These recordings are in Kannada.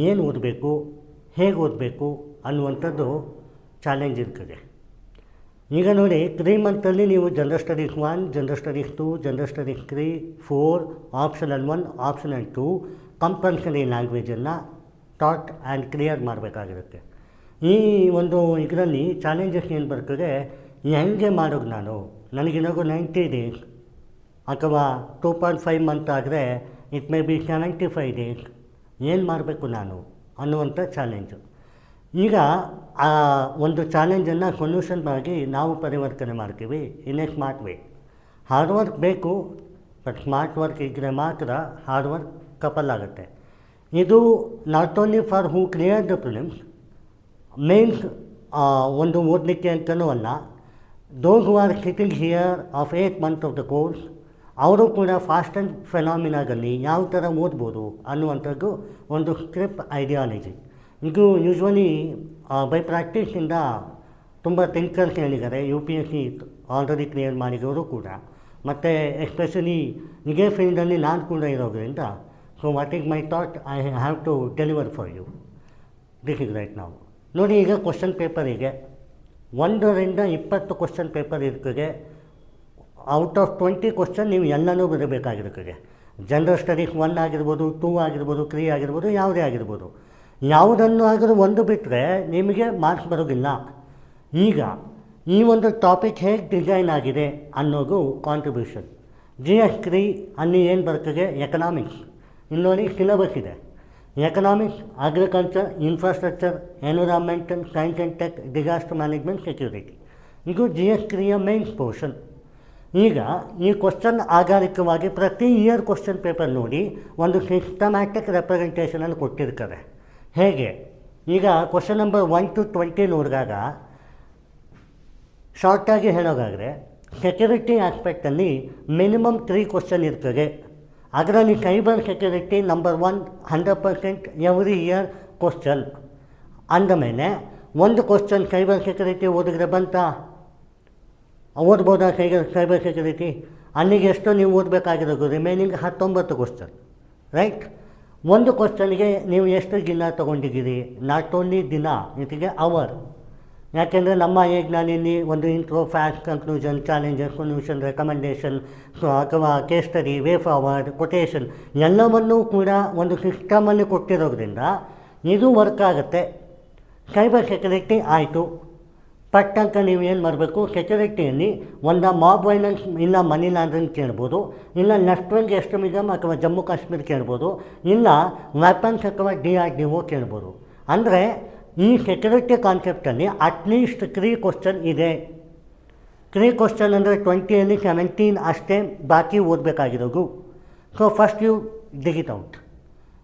ಏನು ಓದಬೇಕು, ಹೇಗೆ ಓದಬೇಕು ಅನ್ನುವಂಥದ್ದು ಚಾಲೆಂಜ್ ಇರ್ತದೆ. ಈಗ ನೋಡಿ 3 ಮಂತಲ್ಲಿ ನೀವು general studies 1, general studies 2, general studies 3, 4, optional 1, optional 2 compulsory ಲ್ಯಾಂಗ್ವೇಜನ್ನು ಟಾಟ್ ಆ್ಯಂಡ್ ಕ್ಲಿಯರ್ ಮಾಡಬೇಕಾಗಿರುತ್ತೆ. ಈ ಒಂದು ಇದರಲ್ಲಿ ಚಾಲೆಂಜಸ್ ಏನು ಬರ್ತದೆ, ಹೆಂಗೆ ಮಾಡೋದು ನಾನು, ನನಗಿನಾಗೂ 90 ಡೇಸ್ ಅಥವಾ 2.5 ಮಂತ್ ಆದರೆ ಇಟ್ ಮೇ ಬಿ 75 ಡೇಸ್, ಏನು ಮಾಡಬೇಕು ನಾನು ಅನ್ನುವಂಥ ಚಾಲೆಂಜು. ಈಗ ಆ ಒಂದು ಚಾಲೆಂಜನ್ನು ಸೊಲ್ಯೂಷನ್ ಆಗಿ ನಾವು ಪರಿವರ್ತನೆ ಮಾಡ್ತೀವಿ in a smart way. Hard work ಬೇಕು, ಬಟ್ ಸ್ಮಾರ್ಟ್ ವರ್ಕ್ ಇದ್ದರೆ ಮಾತ್ರ ಹಾರ್ಡ್ ವರ್ಕ್ ಕಪಲ್ ಆಗುತ್ತೆ. ಇದು not only for who clear the prelims, mains ಒಂದು ಓದಲಿಕ್ಕೆ ಅಂತಲೂ ಅಲ್ಲ. Those who are sitting here of 8 month of the course, ಅವರು ಕೂಡ ಫಾಸ್ಟ್ ಆ್ಯಂಡ್ ಫೆನಾಮಿನಾದಲ್ಲಿ ಯಾವ ಥರ ಓದ್ಬೋದು ಅನ್ನುವಂಥದ್ದು ಒಂದು ಸ್ಕ್ರಿಪ್ಟ್ ಐಡಿಯಾಲಜಿ. ಇದು ಯೂಶ್ವಲಿ ಬೈ ಪ್ರಾಕ್ಟೀಸಿಂದ ತುಂಬ ಥಿಂಕರ್ಸ್ ಹೇಳಿದ್ದಾರೆ, UPSC ಆಲ್ರೆಡಿ ಕ್ಲಿಯರ್ ಮಾಡಿದವರು ಕೂಡ, ಮತ್ತು ಎಸ್ಪೆಷಲಿ ಇದೇ ಫೀಲ್ಡಲ್ಲಿ ನಾನು ಕೂಡ ಇರೋದ್ರಿಂದ, so what is my thought I have to deliver for you. This is right ನಾವು. ನೋಡಿ, ಈಗ ಕ್ವಶನ್ ಪೇಪರಿಗೆ 1 ರಿಂದ 20 ಕ್ವಶನ್ ಪೇಪರ್ ಇರ್ತದೆ. ಔಟ್ ಆಫ್ 20 ಕ್ವಶನ್ ನೀವು ಎಲ್ಲನೂ ಬರಬೇಕಾಗಿರ್ತದೆ. ಜನರಲ್ ಸ್ಟಡೀಸ್ 1 ಆಗಿರ್ಬೋದು, 2 ಆಗಿರ್ಬೋದು, 3 ಆಗಿರ್ಬೋದು, ಯಾವುದೇ ಆಗಿರ್ಬೋದು. ಯಾವುದನ್ನು ಆದರೂ ಒಂದು ಬಿಟ್ಟರೆ ನಿಮಗೆ ಮಾರ್ಕ್ಸ್ ಬರೋದಿಲ್ಲ. ಈಗ ಈ ಒಂದು ಟಾಪಿಕ್ ಹೇಗೆ ಡಿಸೈನ್ ಆಗಿದೆ ಅನ್ನೋದು ಕಾಂಟ್ರಿಬ್ಯೂಷನ್. GS3 ಅಲ್ಲಿ ಏನು ಬರ್ತದೆ, ಎಕನಾಮಿಕ್ಸ್. ಇಲ್ಲಿ ನೋಡಿ ಸಿಲೆಬಸ್ ಇದೆ, economics, agriculture, infrastructure, environmental, science and tech, disaster management, security. ಇದು GS3ಯ ಮೇನ್ಸ್ ಪೋರ್ಷನ್. ಈಗ ಈ ಕ್ವಶನ್ ಆಧಾರಿತವಾಗಿ ಪ್ರತಿ ಇಯರ್ ಕ್ವಶನ್ ಪೇಪರ್ ನೋಡಿ ಒಂದು ಸಿಸ್ಟಮ್ಯಾಟಿಕ್ ರೆಪ್ರೆಸೆಂಟೇಷನನ್ನು ಕೊಟ್ಟಿರ್ತಾರೆ. ಹೇಗೆ, ಈಗ ಕ್ವಶನ್ ನಂಬರ್ 1 to 20 ನೋಡಿದಾಗ ಶಾರ್ಟಾಗಿ ಹೇಳೋದಾದರೆ, ಸೆಕ್ಯೂರಿಟಿ ಆಸ್ಪೆಕ್ಟಲ್ಲಿ ಮಿನಿಮಮ್ 3 ಕ್ವಶನ್ ಇರ್ತದೆ. ಅದರಲ್ಲಿ cyber security number 1 100% every year question. ಅಂದಮೇಲೆ ಒಂದು ಕ್ವಶನ್ ಸೈಬರ್ ಸೆಕ್ಯೂರಿಟಿ ಓದಿದ್ರೆ ಬಂತಾ, ಓದ್ಬೋದಾ ಸೈಬರ್ ಸೆಕ್ಯೂರಿಟಿ? ಅಲ್ಲಿಗೆ ಎಷ್ಟು ನೀವು ಓದಬೇಕಾಗಿರೋದು, ರಿಮೈನಿಂಗ್ 19 ಕ್ವಶನ್, ರೈಟ್? ಒಂದು ಕ್ವಶನ್ಗೆ ನೀವು ಎಷ್ಟು ದಿನ ತೊಗೊಂಡಿದ್ದೀರಿ? ನಾಟ್ ಓನ್ಲಿ ದಿನ, ಜೊತೆಗೆ ಅವರ್. ಯಾಕೆಂದರೆ ನಮ್ಮ ಏಜ್ನಲ್ಲಿ ಒಂದು intro, fact, conclusion, challenges, solution, recommendation ಅಥವಾ case study, way forward, quotation ಎಲ್ಲವನ್ನೂ ಕೂಡ ಒಂದು ಸಿಸ್ಟಮಲ್ಲಿ ಕೊಟ್ಟಿರೋದ್ರಿಂದ ಇದು ವರ್ಕ್ ಆಗುತ್ತೆ. ಸೈಬರ್ ಸೆಕ್ಯೂರಿಟಿ ಆಯಿತು, ಪಟ್ಟಂತ ನೀವು ಏನು ಮಾಡಬೇಕು, ಸೆಕ್ಯೂರಿಟಿಯಲ್ಲಿ ಒಂದು ಮಾಬ್ ವೈಲೆನ್ಸ್ ಇಲ್ಲ ಮನಿ ಲಾಂಡ್ರಿಂಗ್ ಕೇಳ್ಬೋದು, ಇಲ್ಲ ಲೆಫ್ಟ್ ವಿಂಗ್ ಎಕ್ಸ್ಟ್ರೀಮಿಸಮ್ ಅಥವಾ ಜಮ್ಮು ಕಾಶ್ಮೀರ ಕೇಳ್ಬೋದು, ಇಲ್ಲ ವೆಪನ್ಸ್ ಅಥವಾ DRDO ಕೇಳ್ಬೋದು. ಅಂದರೆ ಈ ಸೆಕ್ಯೂರಿಟಿ ಕಾನ್ಸೆಪ್ಟಲ್ಲಿ ಅಟ್ಲೀಸ್ಟ್ 3 ಕ್ವಶನ್ ಇದೆ. 3 ಕ್ವಶನ್ ಅಂದರೆ 20ಯಲ್ಲಿ 17 ಅಷ್ಟೇ ಬಾಕಿ ಓದಬೇಕಾಗಿರೋದು. So first you dig it out.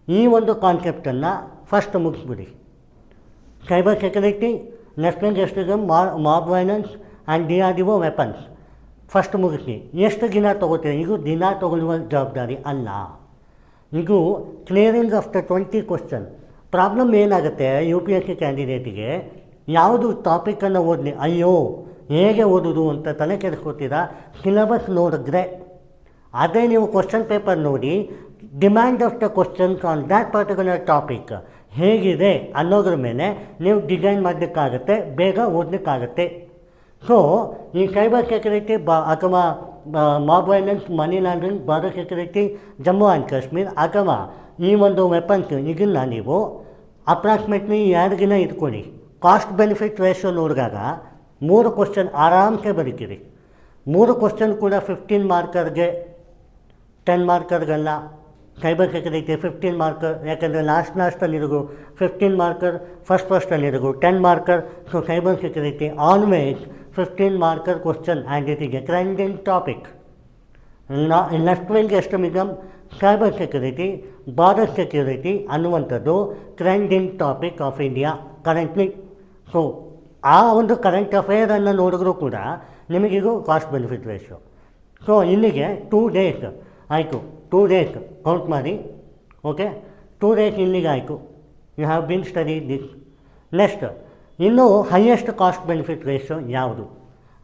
ಈ ಒಂದು ಕಾನ್ಸೆಪ್ಟನ್ನು ಫಸ್ಟ್ ಮುಗಿಸ್ಬಿಡಿ. Cyber security, left wing extremism, mob violence and DRDO, weapons first ಮುಗಿಸಿ. ಎಷ್ಟು ದಿನ ತೊಗೋತೀರಿ? ಇದು ದಿನ ತೊಗೊಳ್ಳುವ ಜವಾಬ್ದಾರಿ ಅಲ್ಲ, ಇದು clearing of the 20 question. Problem ಏನಾಗುತ್ತೆ, UPSC ಕ್ಯಾಂಡಿಡೇಟಿಗೆ ಯಾವುದು ಟಾಪಿಕನ್ನು ಓದಲಿ, ಅಯ್ಯೋ ಹೇಗೆ ಓದೋದು ಅಂತ ತಲೆ ಕೆಡಿಸ್ಕೊತೀರಾ. ಸಿಲೆಬಸ್ ನೋಡಿದ್ರೆ ಅದೇ ನೀವು ಕ್ವಶನ್ ಪೇಪರ್ ನೋಡಿ demand of the questions on that particular topic ಹೇಗಿದೆ ಅನ್ನೋದ್ರ ಮೇಲೆ ನೀವು ಡಿಸೈನ್ ಮಾಡಲಿಕ್ಕಾಗತ್ತೆ, ಬೇಗ ಓದಲಿಕ್ಕಾಗತ್ತೆ. ಸೊ ಈ ಸೈಬರ್ ಸೆಕ್ಯೂರಿಟಿ ಅಥವಾ mob violence, money laundering, border security, Jammu and Kashmir ಅಥವಾ ಈ ಒಂದು ವೆಪನ್ಸ್, ಇದನ್ನು ನೀವು ಅಪ್ರಾಕ್ಸಿಮೇಟ್ಲಿ 2 ದಿನ ಇಟ್ಕೊಳ್ಳಿ. ಕಾಸ್ಟ್ ಬೆನಿಫಿಟ್ ರೇಷಿಯೋ ನೋಡಿದಾಗ 3 ಕ್ವಶನ್ ಆರಾಮ್ಸೆ ಬರೀತೀರಿ. 3 ಕ್ವಶನ್ ಕೂಡ 15 ಮಾರ್ಕರ್ಗೆ, 10 ಮಾರ್ಕರ್ಗಲ್ಲ. ಸೈಬರ್ ಸೆಕ್ಯೂರಿಟಿ 15 ಮಾರ್ಕರ್, ಯಾಕೆಂದರೆ ಲಾಸ್ಟಲ್ಲಿರೋದು 15 ಮಾರ್ಕರ್, ಫಸ್ಟಲ್ಲಿರೋದು 10 marker. So cyber security always 15 marker question and it is a trending topic. Left wing extremism, cyber security, border security ಅನ್ನುವಂಥದ್ದು trending topic of India currently. So ಆ ಒಂದು ಕರೆಂಟ್ ಅಫೇರನ್ನು ನೋಡಿದ್ರೂ ಕೂಡ ನಿಮಗಿದು ಕಾಸ್ಟ್ ಬೆನಿಫಿಟ್ ರೇಷಿಯೋ. ಸೊ ಇಲ್ಲಿಗೆ 2 ಡೇಸ್ ಆಯಿತು. 2 ಡೇಸ್ ಕೌಂಟ್ ಮಾಡಿ, ಓಕೆ. 2 ಡೇಸ್ ಇಲ್ಲಿಗೆ ಆಯಿತು. You have been study this. Next ಇನ್ನೂ ಹೈಯೆಸ್ಟ್ ಕಾಸ್ಟ್ ಬೆನಿಫಿಟ್ ರೇಷಿಯೋ ಯಾವುದು?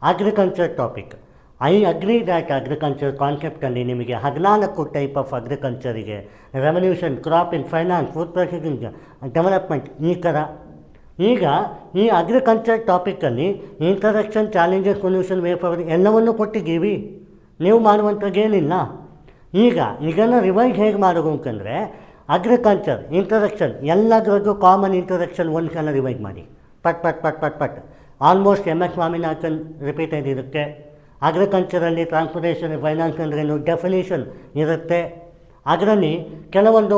Agriculture topic. I agree that agriculture ಕಾನ್ಸೆಪ್ಟಲ್ಲಿ ನಿಮಗೆ 14 ಟೈಪ್ ಆಫ್ ಅಗ್ರಿಕಲ್ಚರಿಗೆ revolution, crop in finance, food processing, development ಈ ಥರ. ಈಗ ಈ ಅಗ್ರಿಕಲ್ಚರ್ ಟಾಪಿಕಲ್ಲಿ introduction, challenges, solution, way forward ಎಲ್ಲವನ್ನೂ ಕೊಟ್ಟಿದ್ದೀವಿ, ನೀವು ಮಾಡುವಂಥದ್ದೇನಿಲ್ಲ. ಈಗ ಇದನ್ನು ರಿವೈಸ್ ಹೇಗೆ ಮಾಡೋದು ಅಂತಂದರೆ, ಅಗ್ರಿಕಲ್ಚರ್ ಇಂಟ್ರಡಕ್ಷನ್ ಎಲ್ಲದರದ್ದು ಕಾಮನ್ ಇಂಟ್ರಡಕ್ಷನ್ ಒಂದು ಸಲ ರಿವೈಸ್ ಮಾಡಿ, ಪಟ್ ಪಟ್ ಪಟ್ ಪಟ್ ಪಟ್. ಆಲ್ಮೋಸ್ಟ್ MS ಸ್ವಾಮಿನಾಥನ್ ರಿಪೀಟೆಡ್ ಇರುತ್ತೆ. ಅಗ್ರಿಕಲ್ಚರಲ್ಲಿ ಟ್ರಾನ್ಸ್ಪೋರ್ಟೇಷನ್ ಫೈನಾನ್ಸ್ ಅಂದ್ರೇನು ಡೆಫಿನೇಷನ್ ಇರುತ್ತೆ. ಅದರಲ್ಲಿ ಕೆಲವೊಂದು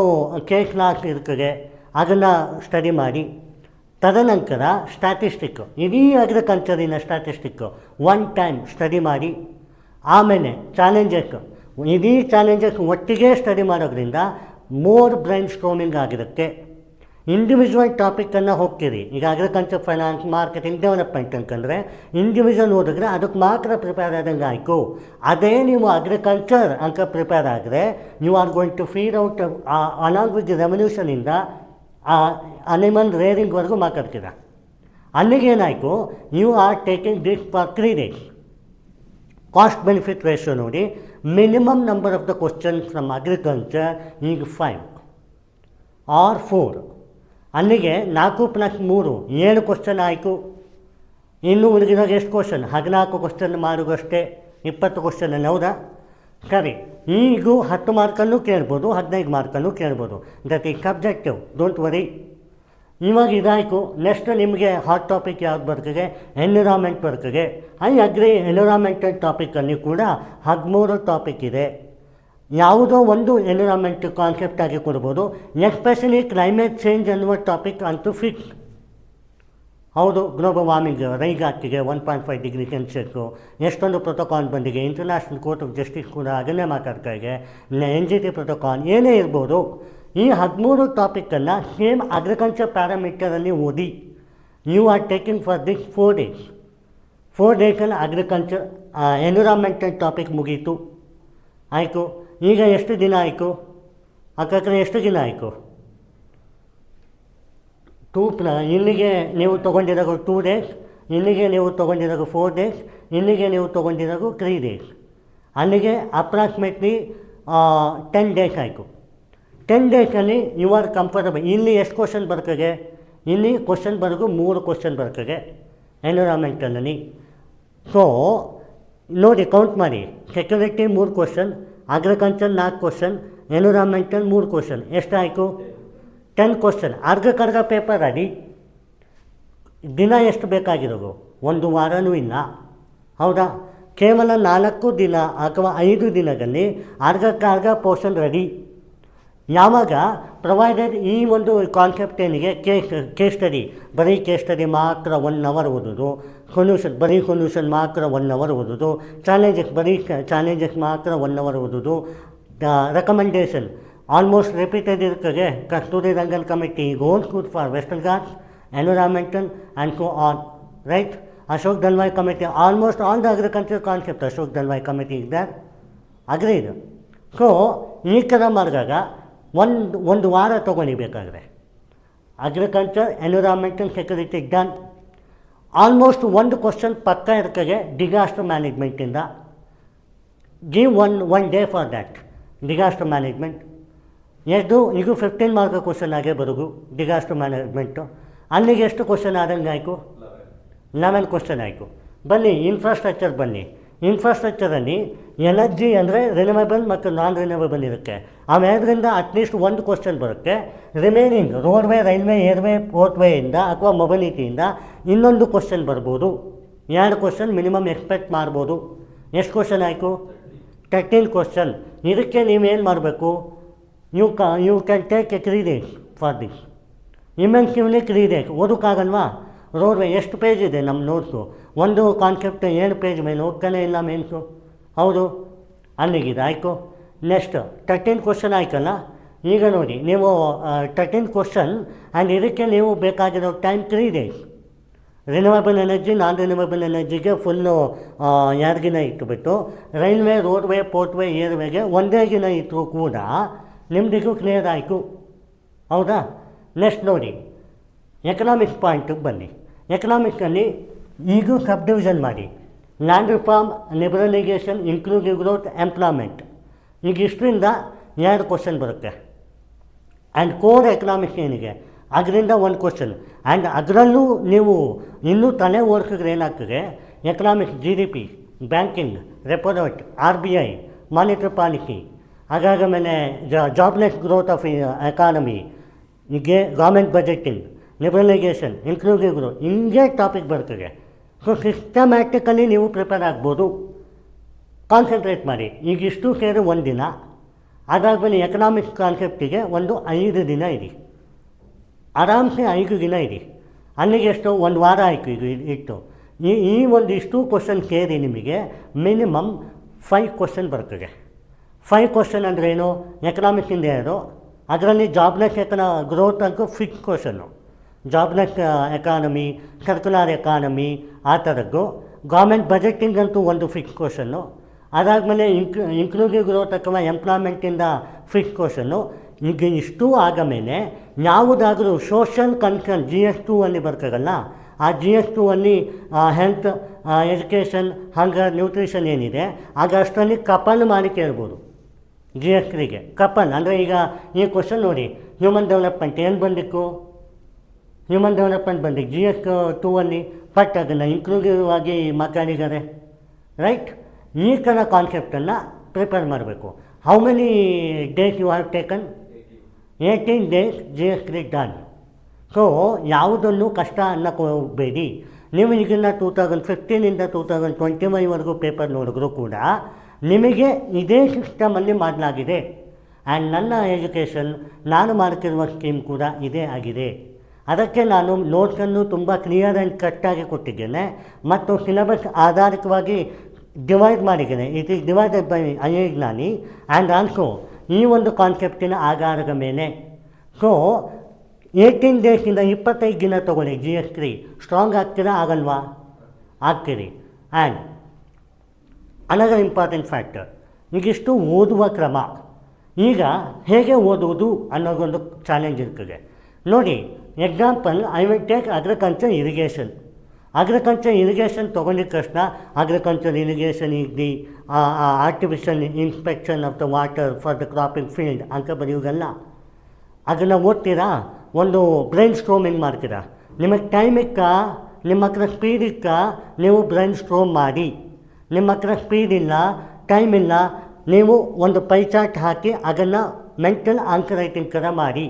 ಕೇಸ್ ಲಾಸ್ ಇರ್ತದೆ, ಅದನ್ನು ಸ್ಟಡಿ ಮಾಡಿ. ತದನಂತರ ಸ್ಟ್ಯಾಟಿಸ್ಟಿಕ್ಕು, ಇಡೀ ಅಗ್ರಿಕಲ್ಚರಿನ ಸ್ಟ್ಯಾಟಿಸ್ಟಿಕ್ಕು ಒನ್ ಟೈಮ್ ಸ್ಟಡಿ ಮಾಡಿ. ಆಮೇಲೆ ಚಾಲೆಂಜಸ್, ಇಡೀ ಚಾಲೆಂಜಸ್ ಒಟ್ಟಿಗೆ ಸ್ಟಡಿ ಮಾಡೋದ್ರಿಂದ ಮೋರ್ ಬ್ರೈನ್ ಸ್ಟ್ರೋಮಿಂಗ್ ಆಗಿರುತ್ತೆ. ಇಂಡಿವಿಜುವಲ್ ಟಾಪಿಕನ್ನು ಹೋಗ್ತೀರಿ. ಈಗ ಅಗ್ರಿಕಲ್ಚರ್, ಫೈನಾನ್ಸ್, ಮಾರ್ಕೆಟಿಂಗ್, ಡೆವಲಪ್ಮೆಂಟ್ ಅಂತಂದರೆ ಇಂಡಿವಿಜುವಲ್ ಓದಿದ್ರೆ ಅದಕ್ಕೆ ಮಾತ್ರ ಪ್ರಿಪೇರ್ ಆದಂಗೆ ಆಯಿತು. ಅದೇ ನೀವು ಅಗ್ರಿಕಲ್ಚರ್ ಅಂತ ಪ್ರಿಪೇರ್ ಆದರೆ you are going to feed out along with the ರೆವಲ್ಯೂಷನಿಂದ ಅನಿಮಲ್ ರೇರಿಂಗ್ವರೆಗೂ ಮಾತಾಡ್ತೀರ. ಅಲ್ಲಿಗೇನಾಯಿತು, you are taking this for 3 days. Cost benefit ratio ನೋಡಿ, minimum number of the questions from agriculture ಈಗ 5 or 4. ಅಲ್ಲಿಗೆ 4 + 3 7 ಕ್ವಶನ್ ಆಯಿತು. ಇನ್ನು ಉಳಿದಿದಾಗ ಎಷ್ಟು ಕ್ವಶನ್? 14 ಕ್ವಶನ್ ಮಾಡೋದಷ್ಟೇ, 20 ಕ್ವಶನಲ್ಲಿ. ಹೌದಾ? ಸರಿ. ಈಗೂ 10 ಮಾರ್ಕನ್ನು ಕೇಳ್ಬೋದು, 15 ಮಾರ್ಕನ್ನು ಕೇಳ್ಬೋದು. That is subjective, don't worry. ಇವಾಗ ಇದಾಯಿತು. ನೆಕ್ಸ್ಟ್ ನಿಮಗೆ ಹಾಟ್ ಟಾಪಿಕ್ ಯಾವ್ದು ಬರ್ತದೆ? ಎನ್ವಿರಾನ್ಮೆಂಟ್ ಬರ್ತದೆ. ಐ ಅಗ್ರಿ, ಎನ್ವಿರಾನ್ಮೆಂಟಲ್ ಟಾಪಿಕಲ್ಲಿ ಕೂಡ 13 ಟಾಪಿಕ್ ಇದೆ. ಯಾವುದೋ ಒಂದು ಎನ್ವಿರಾನ್ಮೆಂಟ್ ಕಾನ್ಸೆಪ್ಟ್ ಆಗಿ ಕೊಡ್ಬೋದು. ಎಸ್ಪೆಷಲಿ ಕ್ಲೈಮೇಟ್ ಚೇಂಜ್ ಅನ್ನುವ ಟಾಪಿಕ್ ಅಂತೂ ಫಿಕ್ಸ್. ಹೌದು, ಗ್ಲೋಬಲ್ ವಾರ್ಮಿಂಗ್ ರೈಸ್ ಆಗ್ತಿದೆ, 1.5 ಡಿಗ್ರಿ ಸೆಲ್ಸಿಯಸ್ಸು, ಎಷ್ಟೊಂದು ಪ್ರೋಟೋಕಾಲ್ ಬಂದಿದೆ. ಇಂಟರ್ನ್ಯಾಷನಲ್ ಕೋರ್ಟ್ ಆಫ್ ಜಸ್ಟಿಸ್ ಕೂಡ ಅದನ್ನೇ ಮಾತಾಡ್ತಾ ಇದೆ. NGT ಪ್ರೋಟೋಕಾಲ್ ಏನೇ ಇರ್ಬೋದು. ಈ 13 ಟಾಪಿಕನ್ನು ಸೇಮ್ ಅಗ್ರಿಕಲ್ಚರ್ ಪ್ಯಾರಾಮೀಟರಲ್ಲಿ ಓದಿ. You are taking for this 4 days. 4 daysಲ್ಲಿ ಅಗ್ರಿಕಲ್ಚರ್ ಎನ್ವಿರಾನ್ಮೆಂಟಲ್ ಟಾಪಿಕ್ ಮುಗೀತು. ಆಯಿತು. ಈಗ ಎಷ್ಟು ದಿನ ಆಯಿತು? ಅಕ್ಕರೆ ಎಷ್ಟು ದಿನ ಆಯಿತು? ಇಲ್ಲಿಗೆ ನೀವು ತೊಗೊಂಡಿರೋದು 2 days, ಇಲ್ಲಿಗೆ ನೀವು ತೊಗೊಂಡಿರೋದು 4 days, ಇಲ್ಲಿಗೆ ನೀವು ತೊಗೊಂಡಿರೋದು 3 days. ಅಲ್ಲಿಗೆ ಅಪ್ರಾಕ್ಸಿಮೇಟ್ಲಿ 10 days ಆಯಿತು. 10 daysಲ್ಲಿ ಯು ಆರ್ ಕಂಫರ್ಟಬಲ್. ಇಲ್ಲಿ ಎಷ್ಟು ಕ್ವಶನ್ ಬರ್ತದೆ? ಇಲ್ಲಿ ಕ್ವಶನ್ ಬರೋದು 3 ಕ್ವಶನ್ ಬರ್ತದೆ ಎನ್ವಿರಾನ್ಮೆಂಟಲ್ಲಿ. ಸೊ ನೋಡಿ, ಕೌಂಟ್ ಮಾಡಿ. Security 3 question, agriculture 4 question, environmental 3 question. ಎಷ್ಟಾಯಿತು? 10 ಕ್ವಶನ್. ಅರ್ಧ ಪೇಪರ್ ಅಡಿ. ದಿನ ಎಷ್ಟು ಬೇಕಾಗಿರೋದು? 1 ವಾರನೂ ಇಲ್ಲ. ಹೌದಾ? ಕೇವಲ 4 ದಿನ ಅಥವಾ 5 ದಿನದಲ್ಲಿ ಅರ್ಧ ಪೋರ್ಷನ್ ರೆಡಿ. ಯಾವಾಗ? ಪ್ರೊವೈಡೆಡ್ ಈ ಒಂದು ಕಾನ್ಸೆಪ್ಟ್ ಏನಿಗೆ ಕೇಸ್ ಸ್ಟಡಿ, ಬರೀ ಕೇಸ್ ಸ್ಟಡಿ ಮಾತ್ರ 1 hour ಓದೋದು, ಬರೀ ಸೊಲ್ಯೂಷನ್ ಮಾತ್ರ 1 hour ಓದೋದು, ಚಾಲೆಂಜಸ್ ಮಾತ್ರ 1 hour ಓದೋದು, ರೆಕಮೆಂಡೇಷನ್ ಆಲ್ಮೋಸ್ಟ್ ರಿಪೀಟೆಡ್ ಇರ್ತದೆ. Kasturi Rangan committee goes good for Western Ghats, environmental and so on, right? Ashok Dalwai committee, almost all the agriculture concept Ashok Dalwai committee ಇದೆ. ಅಗ್ರೀಡ್. ಸೊ ಈ ಥರ ಮಾಡಿದಾಗ ಒಂದು ವಾರ ತೊಗೊಳ್ಬೇಕಾದ್ರೆ agriculture, environmental, security done. Almost 1 question ಪಕ್ಕ ಇರ್ತದೆ ಡಿಸಾಸ್ಟರ್ ಮ್ಯಾನೇಜ್ಮೆಂಟಿಂದ. Give one day for that. Disaster management ಇದು 15 ಮಾರ್ಕ್ ಕ್ವಶನ್ ಆಗೇ ಬರೋದು ಡಿಸಾಸ್ಟರ್ ಮ್ಯಾನೇಜ್ಮೆಂಟು. ಅಲ್ಲಿಗೆ ಎಷ್ಟು ಕ್ವಶನ್ ಆದಂಗೆ ಆಯಿತು? 11 ಕ್ವಶನ್ ಆಯಿತು. ಬನ್ನಿ ಇನ್ಫ್ರಾಸ್ಟ್ರಕ್ಚರ್ ಬನ್ನಿ. ಇನ್ಫ್ರಾಸ್ಟ್ರಕ್ಚರಲ್ಲಿ ಎನರ್ಜಿ ಅಂದರೆ ರಿನ್ಯೂವೇಬಲ್ ಮತ್ತು ನಾನ್ ರಿನ್ಯೂವೇಬಲ್ ಇರುತ್ತೆ. ಅವೆರಡರಿಂದ ಅಟ್ಲೀಸ್ಟ್ 1 ಕ್ವಶನ್ ಬರುತ್ತೆ. ರಿಮೈನಿಂಗ್ ರೋಡ್ವೇ, ರೈಲ್ವೆ, ಏರ್ವೇ, ಪೋರ್ಟ್ವೇಯಿಂದ ಅಥವಾ ಮೊಬಿಲಿಟಿಯಿಂದ ಇನ್ನೊಂದು ಕ್ವಶನ್ ಬರ್ಬೋದು. 2 ಕ್ವಶನ್ ಮಿನಿಮಮ್ ಎಕ್ಸ್ಪೆಕ್ಟ್ ಮಾಡ್ಬೋದು. ಎಷ್ಟು ಕ್ವಶನ್ ಆಯಿತು? 13 ಕ್ವಶನ್. ಇದಕ್ಕೆ ನೀವೇನು ಮಾಡಬೇಕು? You can take a 3 days for this. Intensively 3 days ಓದೋಕ್ಕಾಗಲ್ವಾ? ರೋಡ್ವೇ ಎಷ್ಟು ಪೇಜ್ ಇದೆ ನಮ್ಮ ನೋಟ್ಸು? ಒಂದು ಕಾನ್ಸೆಪ್ಟ್ 7 ಪೇಜ್ ಮೇಲೆ ಹೋಗ್ತಾನೆ ಇಲ್ಲ ಮೇನ್ಸು. ಹೌದು, ಅಲ್ಲಿಗಿದೆ ಆಯಿತು. ನೆಕ್ಸ್ಟ್ 13 ಕ್ವಶನ್ ಆಯ್ತಲ್ಲ. ಈಗ ನೋಡಿ, ನೀವು 13 ಕ್ವಶನ್ ಆ್ಯಂಡ್ ಇದಕ್ಕೆ ನೀವು ಬೇಕಾಗಿರೋ time 3 days. Renewable energy, non renewable ಎನರ್ಜಿಗೆ ಫುಲ್ಲು 2 ದಿನ ಇಟ್ಟುಬಿಟ್ಟು, ರೈಲ್ವೆ, ರೋಡ್ವೇ, ಪೋರ್ಟ್ವೇ, ಏರ್ವೇಗೆ 1 ದಿನ ಇಟ್ಟರು ಕೂಡ ನಿಮ್ಮದಿಗೂ ಕ್ಲಿಯರ್ ಆಯಿತು. ಹೌದಾ? ನೆಕ್ಸ್ಟ್ ನೋಡಿ, ಎಕನಾಮಿಕ್ಸ್ ಪಾಯಿಂಟಿಗೆ ಬನ್ನಿ. ಎಕನಾಮಿಕ್ಸಲ್ಲಿ ಈಗೂ ಸಬ್ ಡಿವಿಷನ್ ಮಾಡಿ. Land reform, liberalisation, inclusive growth, employment. ಈಗ ಇಷ್ಟರಿಂದ 2 ಕ್ವಶನ್ ಬರುತ್ತೆ. ಆ್ಯಂಡ್ ಕೋರ್ ಎಕನಾಮಿಕ್ಸ್ ಏನಿದೆ ಅದರಿಂದ 1 ಕ್ವಶನ್. ಆ್ಯಂಡ್ ಅದರಲ್ಲೂ ನೀವು ಇನ್ನೂ ತಲೆ ಓಡಿಸಿದ್ರೆ ಏನಾಗ್ತದೆ, economics, GDP, banking, repo rate, RBI, monetary policy, ಅದಾದಮೇಲೆ ಜಾಬ್ಲೆಸ್ ಗ್ರೋತ್ ಆಫ್ ಎಕಾನಮಿ, ಹೀಗೆ government budgeting, liberalisation, inclusive growth, ಹಿಂಗೆ ಟಾಪಿಕ್ ಬರ್ತದೆ. ಸೊ ಸಿಸ್ಟಮ್ಯಾಟಿಕಲಿ ನೀವು ಪ್ರಿಪೇರ್ ಆಗ್ಬೋದು. ಕಾನ್ಸಂಟ್ರೇಟ್ ಮಾಡಿ. ಈಗ ಇಷ್ಟು ಸೇರಿ 1 ದಿನ, ಅದಾದಮೇಲೆ ಎಕನಾಮಿಕ್ಸ್ ಕಾನ್ಸೆಪ್ಟಿಗೆ ಒಂದು 5 ದಿನ ಇರಿ, ಆರಾಮ್ಸೆ 5 ದಿನ ಇರಿ. ಅಲ್ಲಿಗೆ ಎಷ್ಟು 1 ವಾರ ಆಯಿತು. ಇದು ಇಟ್ಟು ಈ ಒಂದು ಇಷ್ಟು ಕ್ವಶನ್ ಸೇರಿ ನಿಮಗೆ ಮಿನಿಮಮ್ 5 ಕ್ವಶನ್ ಬರ್ತದೆ. 5 ಕ್ವಶನ್ ಅಂದರೆ ಏನು, ಎಕನಾಮಿಕ್ಸಿಂದ ಇರೋ ಅದರಲ್ಲಿ ಜಾಬ್ಲೆಸ್ ಗ್ರೋತ್ ಅಂತೂ fix question, jobless economy, circular economy ಆ ಥರದ್ದು. ಗೌರ್ಮೆಂಟ್ ಬಜೆಟಿಂಗ್ ಅಂತೂ ಒಂದು ಫಿಕ್ಸ್ ಕ್ವಶನ್ನು. ಅದಾದಮೇಲೆ ಇನ್ಕ್ಲೂಸಿವ್ ಗ್ರೋತ್ ಅಥವಾ ಎಂಪ್ಲಾಯ್ಮೆಂಟಿಂದ ಫಿಕ್ಸ್ ಕ್ವಶನ್ನು. ಈಗ ಇಷ್ಟು ಆದ ಮೇಲೆ ಯಾವುದಾದ್ರೂ ಸೋಷಲ್ ಕನ್ಸರ್ನ್ GS2 ಅಲ್ಲಿ ಬರ್ತದಲ್ಲ, ಆ GS2 ಅಲ್ಲಿ ಹೆಲ್ತ್, ಎಜುಕೇಷನ್, ಹಂಗರ್, ನ್ಯೂಟ್ರಿಷನ್ ಏನಿದೆ ಆಗ ಅಷ್ಟರಲ್ಲಿ ಕಪಲ್ ಮಾಡಿ ಕೇಳ್ಬೋದು. GS3ಗೆ ಕಪಲ್ ಅಂದರೆ ಈಗ ಈ ಕ್ವಶನ್ ನೋಡಿ, ಹ್ಯೂಮನ್ ಡೆವಲಪ್ಮೆಂಟ್ ಏನು ಬಂದಿತ್ತು, ಹ್ಯೂಮನ್ ಡೆವಲಪ್ಮೆಂಟ್ ಬಂದಿದ್ದು GS2 ಅಲ್ಲಿ, ಬಟ್ ಅದನ್ನು ಇನ್ಕ್ಲೂಸಿವ್ ಆಗಿ ಮಾತಾಡಿದ್ದಾರೆ, ರೈಟ್. ಈ ಥರ ಕಾನ್ಸೆಪ್ಟನ್ನು ಪ್ರಿಪೇರ್ ಮಾಡಬೇಕು. How many days you have taken? 18 days GS3 done. So ಯಾವುದನ್ನು ಕಷ್ಟ ಅನ್ನಕ್ಕೆ ಹೋಗಬೇಡಿ. ನೀವು ಈಗಿನ 2015ಇಂದ 2025ವರೆಗೂ ಪೇಪರ್ ನೋಡಿದ್ರೂ ಕೂಡ ನಿಮಗೆ ಇದೇ ಸಿಸ್ಟಮಲ್ಲಿ ಮಾಡಲಾಗಿದೆ. ಆ್ಯಂಡ್ ನನ್ನ ಎಜುಕೇಷನ್, ನಾನು ಮಾಡ್ತಿರುವ ಸ್ಕೀಮ್ ಕೂಡ ಇದೇ ಆಗಿದೆ. ಅದಕ್ಕೆ ನಾನು ನೋಟ್ಸನ್ನು ತುಂಬ ಕ್ಲಿಯರ್ ಆ್ಯಂಡ್ ಕಟ್ಟಾಗಿ ಕೊಟ್ಟಿದ್ದೇನೆ ಮತ್ತು ಸಿಲೆಬಸ್ ಆಧಾರಿತವಾಗಿ ಡಿವೈಡ್ ಮಾಡಿದ್ದೇನೆ. ಇಟ್ ಈಸ್ ಡಿವೈಡೆಡ್ ಬೈ ಅಯ್ಯಜ್ಞಾನಿ ಆ್ಯಂಡ್ ಆಲ್ಸೋ ಈ ಒಂದು ಕಾನ್ಸೆಪ್ಟಿನ ಆಧಾರದ ಮೇಲೆ. ಸೊ 18 ಡೇಸಿಂದ 25 ದಿನ ತೊಗೊಳ್ಳಿ. GS3 ಸ್ಟ್ರಾಂಗ್ ಆಗ್ತೀರಾ ಆಗಲ್ವಾ? ಆಗ್ತೀರಿ. ಆ್ಯಂಡ್ ಅನದರ್ ಇಂಪಾರ್ಟೆಂಟ್ ಫ್ಯಾಕ್ಟರ್, ಈಗಿಷ್ಟು ಓದುವ ಕ್ರಮ. ಈಗ ಹೇಗೆ ಓದುವುದು ಅನ್ನೋದೊಂದು ಚಾಲೆಂಜ್ ಇರ್ತದೆ ನೋಡಿ. Example, I will take agriculture irrigation. Agriculture irrigation ತೊಗೊಂಡಿದ್ದ ತಕ್ಷಣ agriculture irrigation is the artificial inspection of the water for the cropping field ಅಂತ ಬರೆಯೋದಲ್ಲ. ಅದನ್ನು ಓದ್ತೀರಾ, ಒಂದು ಬ್ರೈನ್ ಸ್ಟ್ರೋಮಿಂಗ್ ಮಾಡ್ತೀರಾ. ನಿಮಗೆ ಟೈಮ್ ಇಕ್ಕ, ನಿಮ್ಮ ಹತ್ರ ಸ್ಪೀಡ್ ಇಕ್ಕ, ನೀವು ಬ್ರೈನ್ ಸ್ಟ್ರೋಮ್ ಮಾಡಿ. ನಿಮ್ಮ ಹತ್ರ ಸ್ಪೀಡ್ ಇಲ್ಲ, ಟೈಮ್ ಇಲ್ಲ, ನೀವು ಒಂದು ಪೈ ಚಾರ್ಟ್ ಹಾಕಿ ಅದನ್ನು ಮೆಂಟಲ್ ಆನ್ಸರ್ ರೈಟಿಂಗ್ ಥರ ಮಾಡಿ.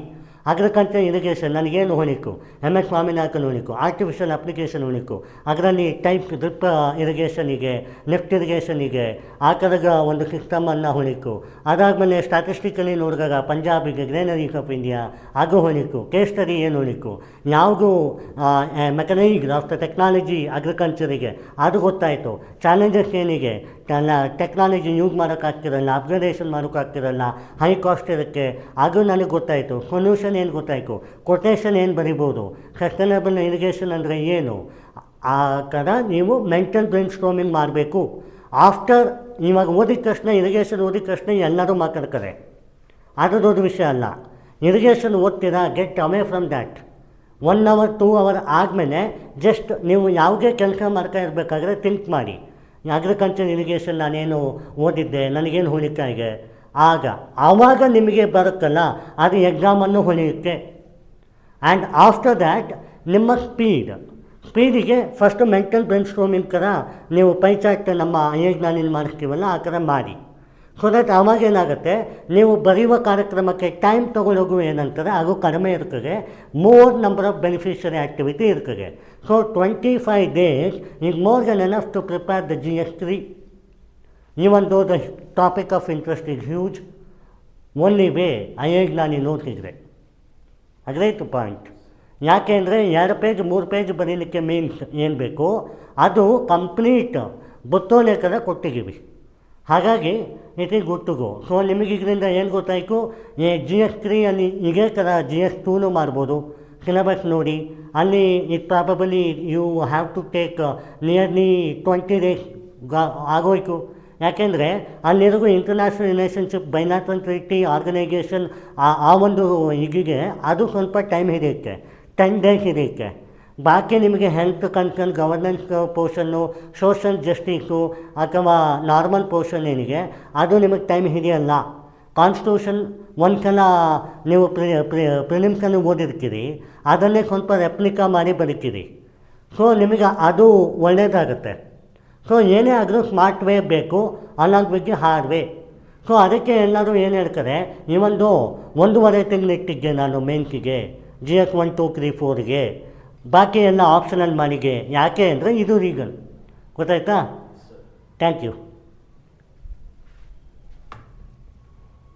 ಅಗ್ರಿಕಲ್ಚರ್ ಇರಿಗೇಷನ್ ನನಗೇನು ಹೊಣಿಕು, MS ಸ್ವಾಮಿನಾಥನ್ ಹೊಣಿಕು, ಆರ್ಟಿಫಿಷಿಯಲ್ ಅಪ್ಲಿಕೇಶನ್ ಹೊಣಿಕು, ಅದರಲ್ಲಿ ಟೈಪ್ ಡ್ರಿಪ್ ಇರಿಗೇಷನಿಗೆ, ಲಿಫ್ಟ್ ಇರಿಗೇಷನಿಗೆ ಆ ಥರದ ಒಂದು ಸಿಸ್ಟಮನ್ನು ಹೊಣಿಕು. ಅದಾದಮೇಲೆ ಸ್ಟ್ಯಾಟಿಸ್ಟಿಕಲಿ ನೋಡಿದಾಗ ಪಂಜಾಬಿಗೆ ಗ್ರೇನರೀಸ್ ಆಫ್ ಇಂಡಿಯಾ ಅದು ಹೊಣಿಕು. ಕೇಸ್ ಸ್ಟಡಿ ಏನು ಹೊಣಿಕು, ಯಾವುದು ಮೆಕನೈಸ್ಡ್ ಆಫ್ ದ ಟೆಕ್ನಾಲಜಿ ಅಗ್ರಿಕಲ್ಚರಿಗೆ ಅದು ಗೊತ್ತಾಯಿತು. ಚಾಲೆಂಜಸ್ ಏನಿಗೆ, ಟೆಕ್ನಾಲಜಿ ಯೂಸ್ ಮಾಡೋಕ್ಕಾಗ್ತಿರಲ್ಲ, ಅಪ್ಗ್ರೇಡೇಷನ್ ಮಾಡೋಕ್ಕಾಗ್ತಿರಲ್ಲ, ಹೈ ಕಾಸ್ಟ್ ಇರುತ್ತೆ, ಅದು ನನಗೆ ಗೊತ್ತಾಯಿತು. ಸೊಲ್ಯೂಷನ್ ಏನು ಗೊತ್ತಾಯಿತು, ಕೊಟೇಷನ್ ಏನು ಬರಿಬೋದು, ಸಸ್ಟೈನಬಲ್ ಇರಿಗೇಷನ್ ಅಂದರೆ ಏನು, ಆ ಥರ ನೀವು ಮೆಂಟಲ್ ಬ್ರೈನ್ ಸ್ಟ್ರೋಮಿಂಗ್ ಮಾಡಬೇಕು. ಆಫ್ಟರ್ ಇವಾಗ ಓದಿದ ತಕ್ಷಣ, ಇರಿಗೇಷನ್ ಓದಿದ ತಕ್ಷಣ ಎಲ್ಲರೂ ಮಾತಾಡ್ತಾರೆ, ಅದರದ್ದು ವಿಷಯ ಅಲ್ಲ. ಇರಿಗೇಷನ್ ಓದ್ತೀರಾ, get away from that. 1 hour 2 hour ಆದಮೇಲೆ ಜಸ್ಟ್ ನೀವು ಯಾವುದೇ ಕೆಲಸ ಮಾಡ್ತಾ ಇರಬೇಕಾದ್ರೆ ಥಿಂಕ್ ಮಾಡಿ, ಅಗ್ರಿಕಲ್ಚರ್ ಇರಿಗೇಷನ್ ನಾನೇನು ಓದಿದ್ದೆ, ನನಗೇನು ಹೊಳಿತಾಯಿದೆ, ಆವಾಗ ನಿಮಗೆ ಬರುತ್ತಲ್ಲ ಅದು ಎಕ್ಸಾಮನ್ನು ಹೊಳೆಯುತ್ತೆ. ಆ್ಯಂಡ್ ಆಫ್ಟರ್ ದ್ಯಾಟ್ ನಿಮ್ಮ ಸ್ಪೀಡಿಗೆ ಫಸ್ಟ್ ಮೆಂಟಲ್ ಬ್ರೈನ್ ಸ್ಟ್ರೋಮಿಂಗ್ ಥರ ನೀವು ಪೈ ಚಾರ್ಟ್ ನಮ್ಮ ಅಯ್ಯಜ್ಞಾನಿನ ಮಾಡಿಸ್ತೀವಲ್ಲ ಆ ಥರ ಮಾಡಿ. ಸೊ ದಟ್ ಆವಾಗ ಏನಾಗುತ್ತೆ, ನೀವು ಬರೆಯುವ ಕಾರ್ಯಕ್ರಮಕ್ಕೆ ಟೈಮ್ ತೊಗೊಳೋಗು ಏನಂತಾರೆ ಅದು ಕಡಿಮೆ ಇರ್ತದೆ, more number of beneficiary activity ಇರ್ತದೆ. So 25 days is more than enough to prepare the GS3. Even though the topic of interest is huge, only way ಅಯ್ಯಜ್ಞಾನಿ ನೋಡ್ತಿದ್ರೆ ಅಗ್ರೈತು ಪಾಯಿಂಟ್. ಯಾಕೆ ಅಂದರೆ 2 ಪೇಜ್ 3 ಪೇಜ್ ಬರೀಲಿಕ್ಕೆ ಮೀನ್ಸ್ ಏನು ಬೇಕು ಅದು ಕಂಪ್ಲೀಟ್ ಬುತ್ತೋಲೇಖನ ಕೊಟ್ಟಿದ್ದೀವಿ. ಹಾಗಾಗಿ it is good to go. So ನಿಮಗೆ ಇದರಿಂದ ಏನು ಗೊತ್ತಾಯಿತು, GS3 ಅಲ್ಲಿ ಇದೇ ಥರ GS2 ಮಾಡ್ಬೋದು. ಸಿಲೆಬಸ್ ನೋಡಿ, ಅಲ್ಲಿ it probably you have to take nearly 20 days ಆಗೋಯ್ತು. ಯಾಕೆಂದರೆ ಅಲ್ಲಿರೋ international relationship, bilateral treaty, organisation ಆ ಒಂದು ಈಗಿಗೆ ಅದು ಸ್ವಲ್ಪ ಟೈಮ್ ಹಿಡಿಯುತ್ತೆ, 10 ಡೇಸ್ ಹಿಡಿಯುತ್ತೆ. ಬಾಕಿ ನಿಮಗೆ health concern, governance portion, social justice ಅಥವಾ ನಾರ್ಮಲ್ ಪೋರ್ಷನ್ ಏನಿದೆ ಅದು ನಿಮಗೆ ಟೈಮ್ ಹಿಡಿಯಲ್ಲ. ಕಾನ್ಸ್ಟಿಟ್ಯೂಷನ್ ಒಂದು ಸಲ ನೀವು ಪ್ರಿಲಿಮ್ಸನ್ನು ಓದಿರ್ತೀರಿ, ಅದನ್ನೇ ಸ್ವಲ್ಪ ರೆಪ್ಲಿಕಾ ಮಾಡಿ ಬರೀತೀರಿ. ಸೊ ನಿಮಗೆ ಅದು ಒಳ್ಳೆಯದಾಗುತ್ತೆ. ಸೊ ಏನೇ ಆದರೂ ಸ್ಮಾರ್ಟ್ ವೇ ಬೇಕು, along with the hard way. So ಅದಕ್ಕೆ ಎಲ್ಲರೂ ಏನು ಹೇಳ್ತಾರೆ, ಈ ಒಂದು 1.5 ತಿಂಗಳು ಇಟ್ಟಿದ್ದೆ ನಾನು ಮೇನ್ಸಿಗೆ, GS 1, 2, 3, 4ಗೆ, ಬಾಕಿ ಎಲ್ಲ ಆಪ್ಷನಲ್ ಮಾಡಿಗೆ. ಯಾಕೆ ಅಂದರೆ ಇದು ರೀಸನ್. ಗೊತ್ತಾಯ್ತಾ? Thank you.